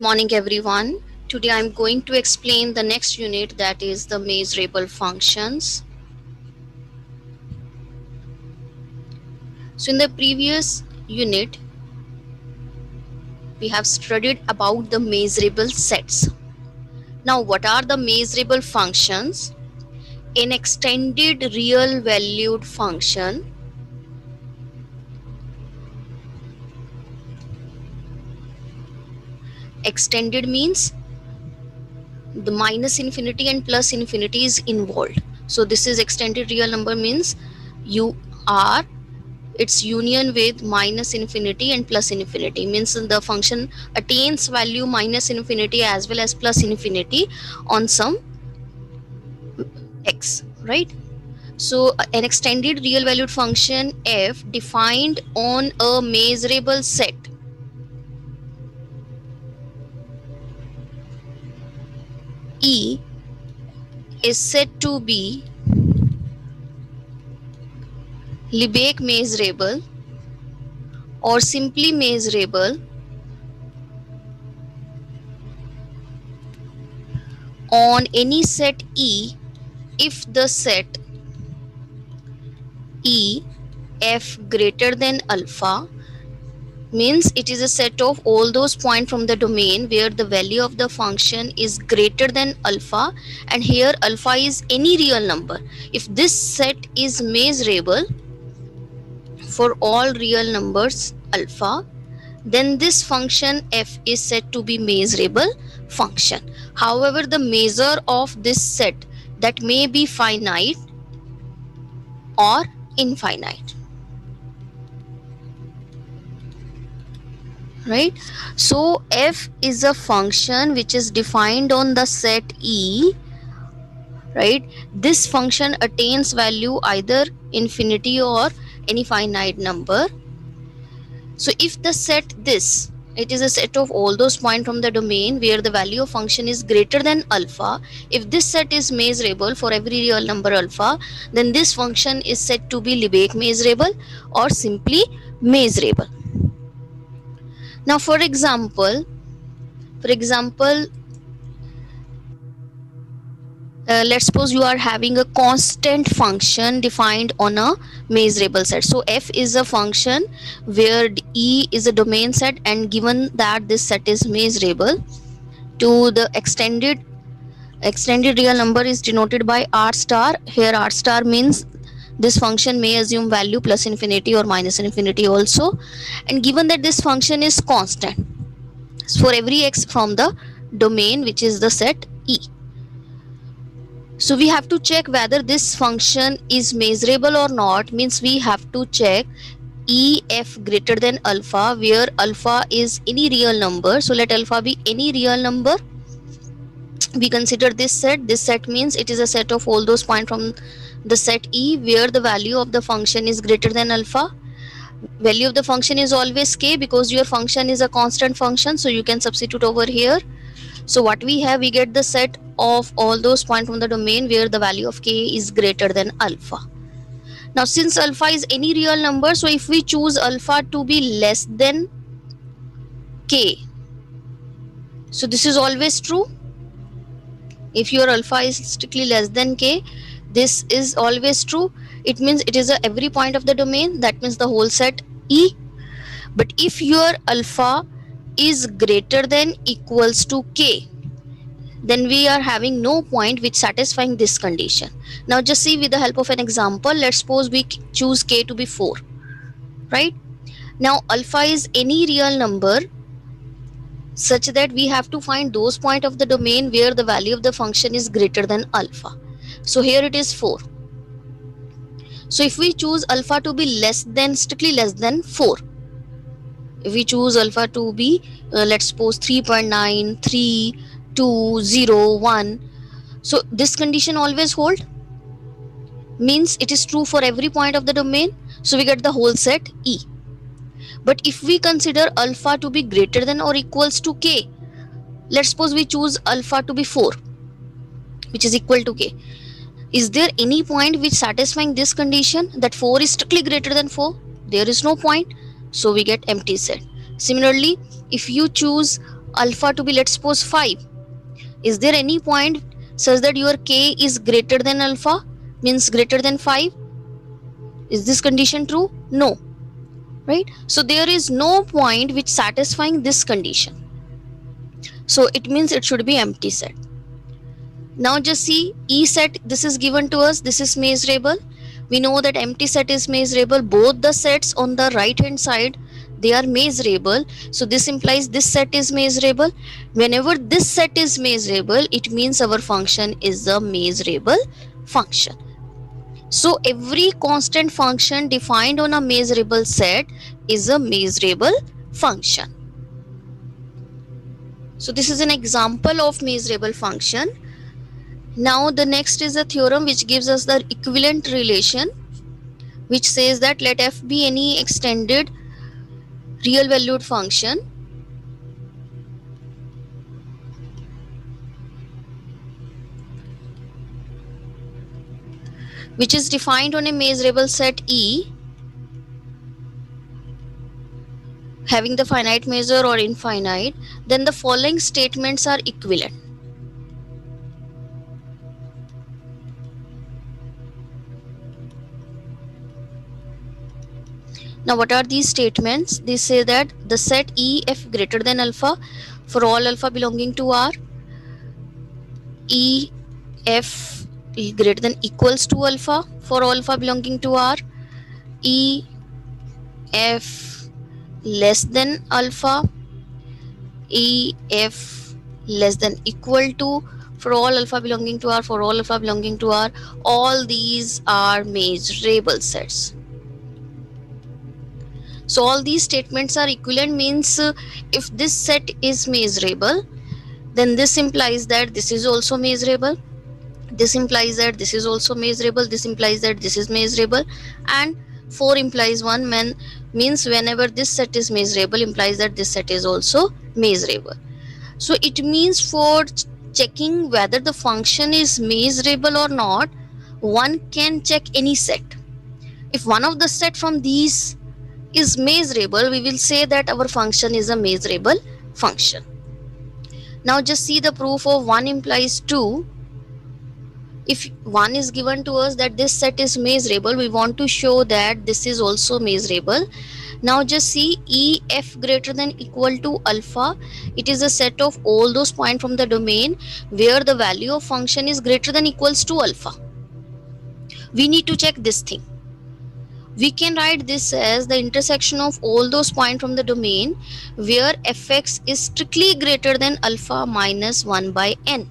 Morning everyone. Today I'm going to explain the next unit, that is the measurable functions. So in the previous unit we have studied about the measurable sets. Now what are the measurable functions? An extended real valued function extended means the minus infinity and plus infinity is involved. So this is extended real number, means you are its union with minus infinity and plus infinity, means the function attains value minus infinity as well as plus infinity on some x, right? So an extended real valued function f defined on a measurable set E is said to be Lebesgue measurable or simply measurable on any set E if the set E f greater than alpha, means it is a set of all those points from the domain where the value of the function is greater than alpha, and here alpha is any real number. If this set is measurable for all real numbers alpha, then this function f is said to be measurable function. However, the measure of this set that may be finite or infinite, right? So f is a function which is defined on the set E, right? This function attains value either infinity or any finite number. So if the set this, it is a set of all those points from the domain where the value of function is greater than alpha. If this set is measurable for every real number alpha, then this function is said to be Lebesgue measurable or simply measurable. Now for example, let's suppose you are having a constant function defined on a measurable set. So f is a function where E is a domain set, and given that this set is measurable, to the extended real number is denoted by r star. Here r star means this function may assume value plus infinity or minus infinity also, and given that this function is constant for every x from the domain which is the set E. So we have to check whether this function is measurable or not, means we have to check EF greater than alpha, where alpha is any real number. So let alpha be any real number. We consider this set means it is a set of all those points from the set E where the value of the function is greater than alpha. Value of the function is always k because your function is a constant function, so you can substitute over here. So what we have, we get the set of all those points from the domain where the value of k is greater than alpha. Now since alpha is any real number, so if we choose alpha to be less than k, so this is always true. If your alpha is strictly less than k, this is always true. It means it is every point of the domain, that means the whole set E. But if your alpha is greater than equals to k, then we are having no point which satisfying this condition. Now just see with the help of an example. Let's suppose we choose k to be 4, right? Now alpha is any real number such that we have to find those points of the domain where the value of the function is greater than alpha. So here it is 4. So if we choose alpha to be strictly less than 4, if we choose alpha to be let's suppose 3.9, 3, 2, 0, 1, so this condition always hold, means it is true for every point of the domain, so we get the whole set E. But if we consider alpha to be greater than or equals to k, let's suppose we choose alpha to be 4 which is equal to k, is there any point which satisfying this condition that 4 is strictly greater than 4? There is no point, so we get empty set. Similarly, if you choose alpha to be, let's suppose, 5. Is there any point such that your k is greater than alpha, means greater than 5? Is this condition true? No, right? So there is no point which satisfying this condition, so it means it should be empty set. Now just see E set, this is given to us, this is measurable. We know that empty set is measurable. Both the sets on the right hand side, they are measurable, so this implies this set is measurable. Whenever this set is measurable, it means our function is a measurable function. So every constant function defined on a measurable set is a measurable function. So this is an example of measurable function. Now the next is a theorem which gives us the equivalent relation, which says that let f be any extended real valued function which is defined on a measurable set E having the finite measure or infinite, then the following statements are equivalent. Now what are these statements? They say that the set E f greater than alpha for all alpha belonging to R, E f greater than equals to alpha for all alpha belonging to R, E f less than alpha, E f less than equal to for all alpha belonging to R, for all alpha belonging to R. All these are measurable sets. So all these statements are equivalent, means if this set is measurable, then this implies that this is also measurable, this implies that this is also measurable, this implies that this is measurable, and 4 implies 1, means whenever this set is measurable implies that this set is also measurable. So it means for checking whether the function is measurable or not, one can check any set. If one of the set from these is measurable, we will say that our function is a measurable function. Now just see the proof of 1 implies 2. If 1 is given to us that this set is measurable, we want to show that this is also measurable. Now just see E f greater than equal to alpha. It is a set of all those points from the domain where the value of function is greater than equals to alpha. We need to check this thing. We can write this as the intersection of all those points from the domain where fx is strictly greater than alpha minus 1 by n.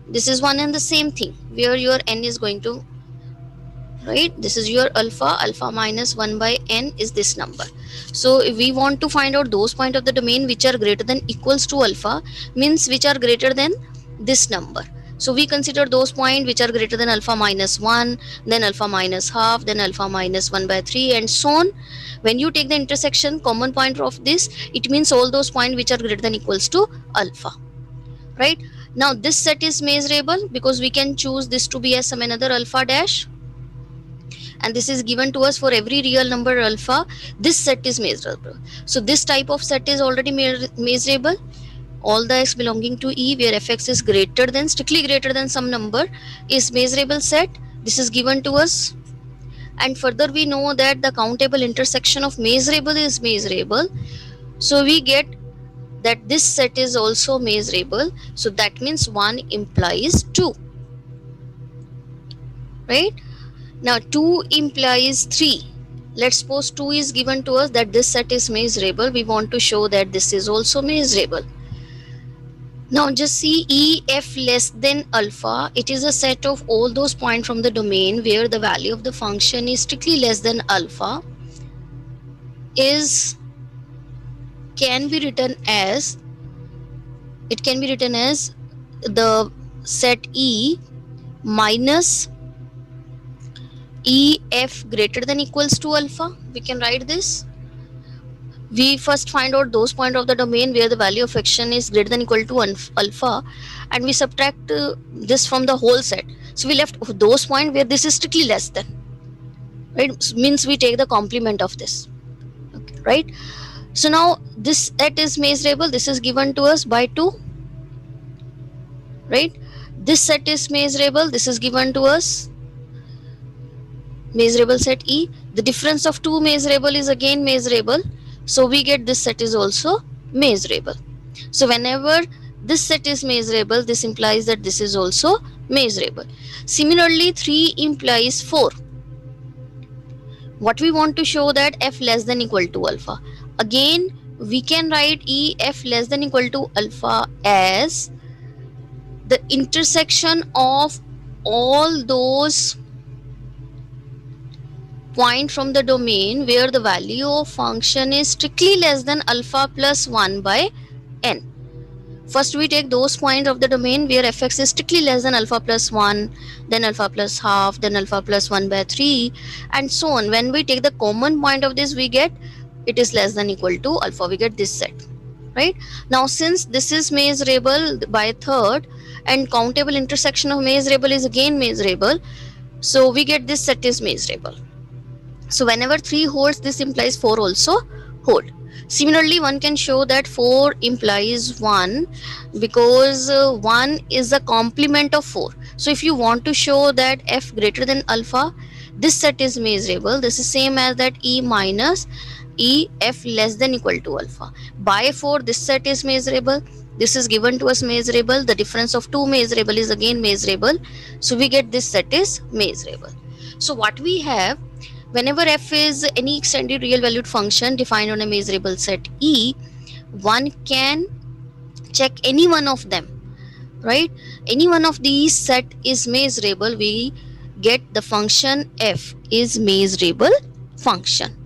This is one and the same thing where your n is going to, right? This is your alpha, alpha minus 1 by n is this number. So if we want to find out those points of the domain which are greater than equals to alpha, means which are greater than this number. So we consider those points which are greater than alpha minus 1, then alpha minus half, then alpha minus 1 by 3 and so on. When you take the intersection common point of this, it means all those points which are greater than equals to alpha, right? Now this set is measurable because we can choose this to be as some another alpha dash, and this is given to us for every real number alpha. This set is measurable. So this type of set is already measurable. All the x belonging to E where fx is greater than, strictly greater than some number is measurable set. This is given to us. And further we know that the countable intersection of measurable is measurable. So we get that this set is also measurable. So that means 1 implies 2. Right? Now 2 implies 3. Let's suppose 2 is given to us that this set is measurable. We want to show that this is also measurable. Now just see E f less than alpha. It is a set of all those points from the domain where the value of the function is strictly less than alpha. Can be written as the set E minus E f greater than equals to alpha. We can write this. We first find out those points of the domain where the value of function is greater than equal to alpha, and we subtract this from the whole set. So we left those points where this is strictly less than, right? So means we take the complement of this, okay, right? So now this set is measurable. This is given to us by 2, right? This set is measurable. This is given to us, measurable set E. The difference of two measurable is again measurable. So we get this set is also measurable. So whenever this set is measurable, this implies that this is also measurable. Similarly, 3 implies 4. What we want to show that f less than equal to alpha. Again, we can write E f less than equal to alpha as the intersection of all those point from the domain where the value of function is strictly less than alpha plus 1 by n. First we take those points of the domain where fx is strictly less than alpha plus 1, then alpha plus half, then alpha plus 1 by 3, and so on. When we take the common point of this, we get it is less than equal to alpha. We get this set, right? Now since this is measurable by third and countable intersection of measurable is again measurable, so we get this set is measurable. So whenever 3 holds, this implies 4 also hold. Similarly, one can show that 4 implies 1 because 1 is a complement of 4. So if you want to show that f greater than alpha, this set is measurable. This is same as that E minus E f less than equal to alpha. By 4, this set is measurable. This is given to us measurable. The difference of two measurable is again measurable. So we get this set is measurable. So what we have, whenever f is any extended real valued function defined on a measurable set E, one can check any one of them, right? Any one of these set is measurable, we get the function f is measurable function.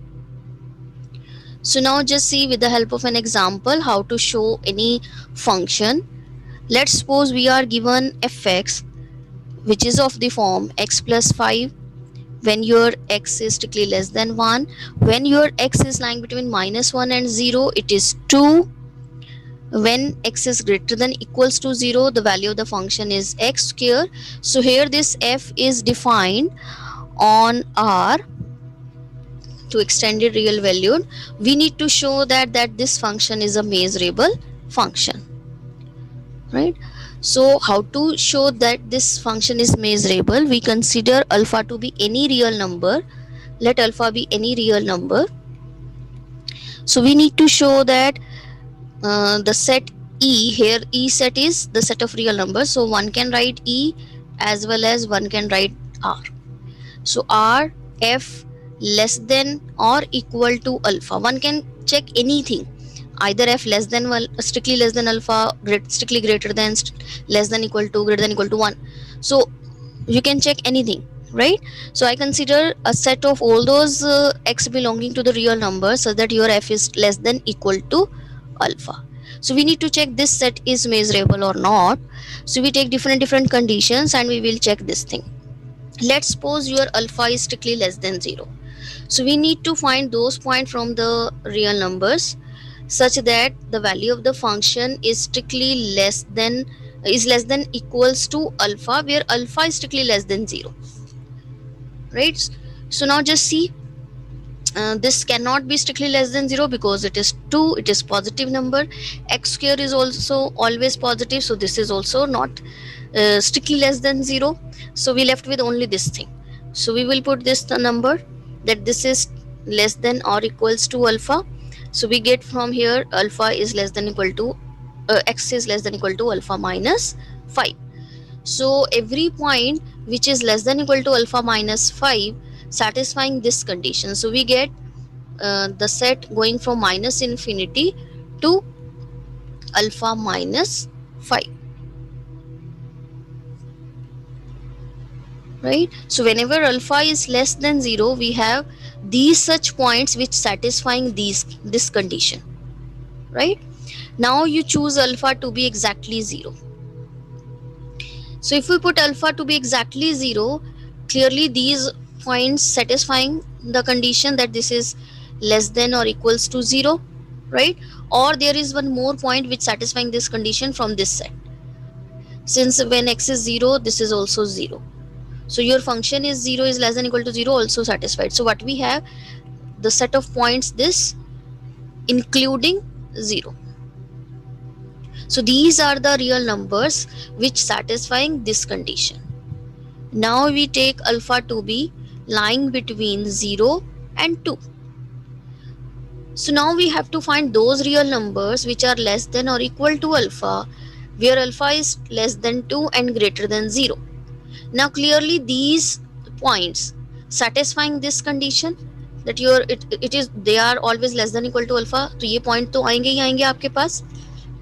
So now just see with the help of an example how to show any function. Let's suppose we are given fx, which is of the form x plus 5 when your x is strictly less than 1. When your x is lying between minus 1 and 0, it is 2. When x is greater than equals to 0, the value of the function is x square. So here this f is defined on R to extended real valued. We need to show that this function is a measurable function, right? So how to show that this function is measurable? We consider alpha to be any real number. Let alpha be any real number. So we need to show that the set E, here E set is the set of real numbers. So one can write E as well as one can write R. So R f less than or equal to alpha. One can check anything. Either f less than 1, strictly less than alpha, strictly greater than, less than equal to, greater than equal to 1. So you can check anything, right? So I consider a set of all those x belonging to the real number so that your f is less than equal to alpha. So we need to check this set is measurable or not. So we take different conditions and we will check this thing. Let's suppose your alpha is strictly less than 0. So we need to find those points from the real numbers such that the value of the function is strictly less than equals to alpha, where alpha is strictly less than 0, right? So now just see, this cannot be strictly less than 0 because it is 2, it is positive number. X square is also always positive, so this is also not strictly less than 0. So we left with only this thing. So we will put this the number that this is less than or equals to alpha. So we get from here alpha is less than equal to x is less than equal to alpha minus 5. So every point which is less than equal to alpha minus 5 satisfying this condition. So we get the set going from minus infinity to alpha minus 5, right? So whenever alpha is less than 0, we have these such points which satisfying this condition, right? Now you choose alpha to be exactly 0. So if we put alpha to be exactly 0, clearly these points satisfying the condition that this is less than or equals to 0, right? Or there is one more point which satisfying this condition from this set. Since when x is 0, this is also 0. So your function is 0 is less than equal to 0 also satisfied. So what we have, the set of points this including 0. So these are the real numbers which satisfying this condition. Now we take alpha to be lying between 0 and 2. So now we have to find those real numbers which are less than or equal to alpha, where alpha is less than 2 and greater than 0. Now clearly these points satisfying this condition, that it is they are always less than equal to alpha, तो ये point तो आएंगे ही आएंगे आपके पास,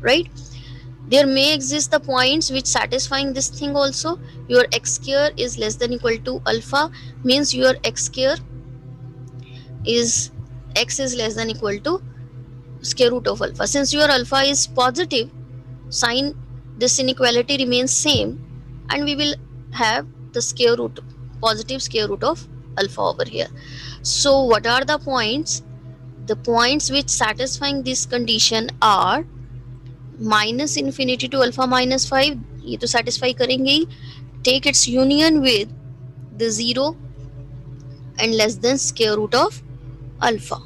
right? There may exist the points which satisfying this thing also. Your x square is less than equal to alpha, means your x square is x is less than equal to square root of alpha. Since your alpha is positive, sign this inequality remains same, and we will have the square root, positive square root of alpha over here. So what are the points? The points which satisfying this condition are minus infinity to alpha minus 5, ये तो satisfy करेंगे ही, take its union with the 0 and less than square root of alpha,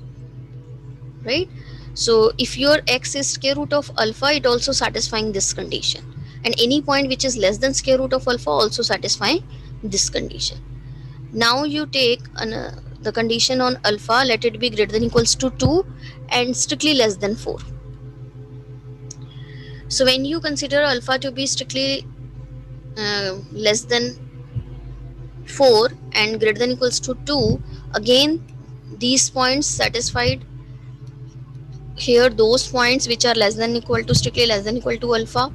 right? So if your x is square root of alpha, it also satisfying this condition, and any point which is less than square root of alpha also satisfying this condition. Now you take the condition on alpha, let it be greater than equals to 2 and strictly less than 4. So when you consider alpha to be strictly less than 4 and greater than equals to 2, again these points satisfied here, those points which are less than equal to, strictly less than equal to alpha.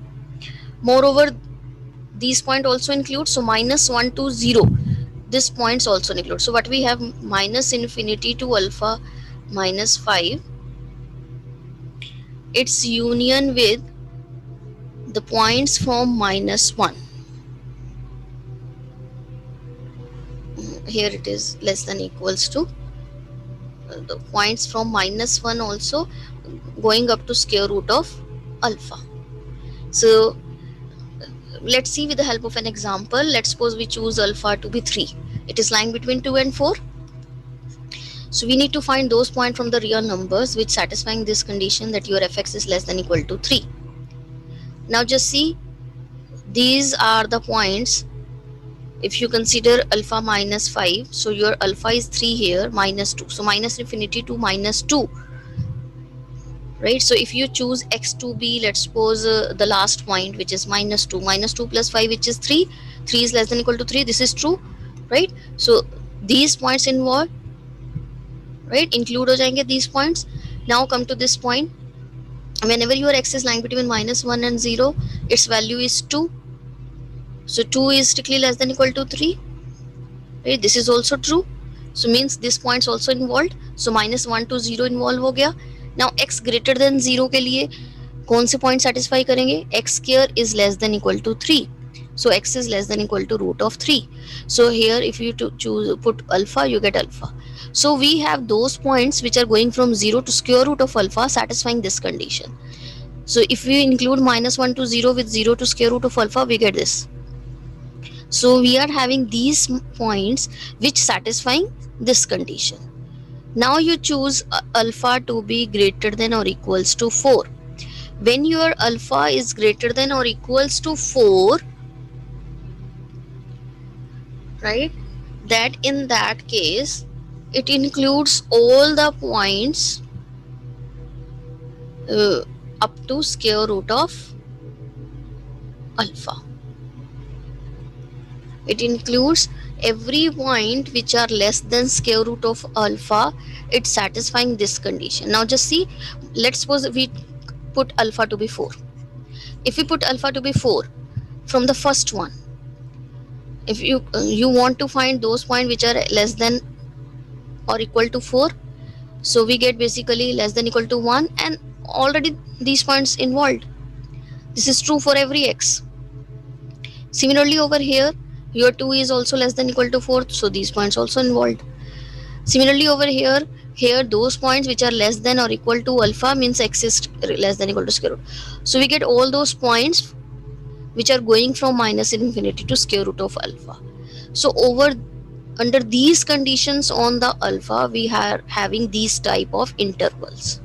Moreover, these points also include, so minus 1 to 0, this points also include. So what we have, minus infinity to alpha minus 5, its union with the points from minus 1. Here it is less than equals to the points from minus 1 also going up to square root of alpha. So let's see with the help of an example. Let's suppose we choose alpha to be 3. It is lying between 2 and 4. So we need to find those points from the real numbers which satisfying this condition that your fx is less than equal to 3. Now just see, these are the points. If you consider alpha minus 5, so your alpha is 3 here, minus 2. So minus infinity to minus 2, right? So if you choose x to be, let's suppose the last point which is minus 2, minus 2 plus 5 which is 3, 3 is less than equal to 3, this is true, right? So these points involved, right, include ho jayenge these points. Now come to this point, whenever your x is lying between minus 1 and 0, its value is 2. So 2 is strictly less than equal to 3, right? This is also true, so means this points also involved. So minus 1 to 0 involve हो गया. Now x greater than 0 के लिए कौन से point satisfy करेंगे? X square is less than equal to 3, so x is less than equal to root of 3. So here if you choose put alpha, you get alpha. So we have those points which are going from 0 to square root of alpha satisfying this condition. So if we include minus 1 to 0 with 0 to square root of alpha, we get this. So we are having these points which satisfying this condition. Now you choose alpha to be greater than or equals to 4. When your alpha is greater than or equals to 4, right, that in that case it includes all the points up to square root of alpha. It includes every point which are less than square root of alpha. It's satisfying this condition. Now just see, let's suppose we put alpha to be 4. If we put alpha to be 4 from the first one, if you want to find those points which are less than or equal to 4, so we get basically less than equal to 1, and already these points involved. This is true for every x. Similarly over here, your 2 is also less than equal to 4, so these points also involved. Similarly over here those points which are less than or equal to alpha means x is less than equal to square root. So we get all those points which are going from minus infinity to square root of alpha. So under these conditions on the alpha, we are having these type of intervals.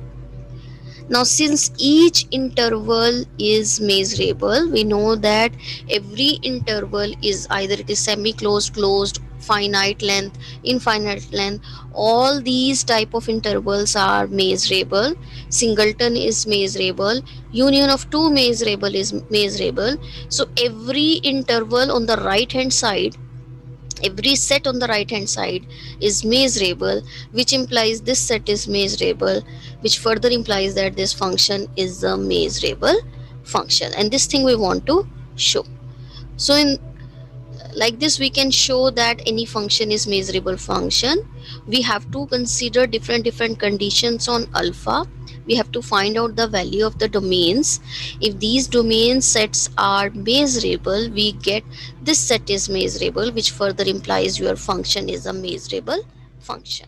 Now, since each interval is measurable, we know that every interval is either it is semi-closed, closed, finite length, infinite length. All these type of intervals are measurable. Singleton is measurable. Union of two measurable is measurable. So every interval on the right hand side, every set on the right hand side is measurable, which implies this set is measurable, which further implies that this function is a measurable function, and this thing we want to show. So in like this we can show that any function is measurable function. We have to consider different conditions on alpha. We have to find out the value of the domains. If these domain sets are measurable, we get this set is measurable, which further implies your function is a measurable function.